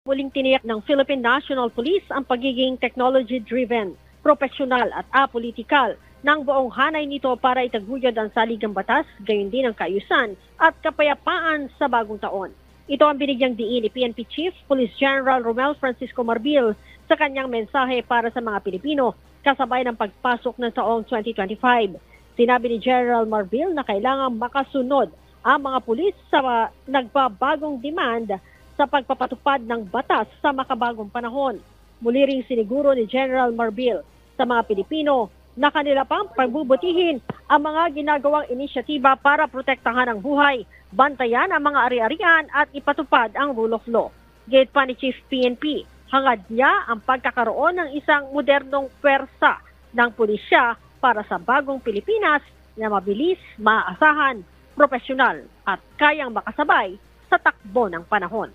Muling tiniyak ng Philippine National Police ang pagiging technology-driven, profesional at apolitikal ng buong hanay nito para itaguyod ang saligang batas, gayon din ang kaayusan at kapayapaan sa bagong taon. Ito ang binigyang diin ni PNP Chief Police General Romel Francisco Marbil sa kanyang mensahe para sa mga Pilipino kasabay ng pagpasok ng taong 2025. Sinabi ni General Marbil na kailangang makasunod ang mga pulis sa nagbabagong demand sa pagpapatupad ng batas sa makabagong panahon. Muli ring siniguro ni General Marbil sa mga Pilipino na kanila pang pagbubutihin ang mga ginagawang inisyatiba para protektahan ang buhay, bantayan ang mga ari-arian at ipatupad ang rule of law. Gayet pa ni Chief PNP, hangad niya ang pagkakaroon ng isang modernong pwersa ng pulisya para sa bagong Pilipinas na mabilis, maaasahan, profesional at kayang makasabay sa takbo ng panahon.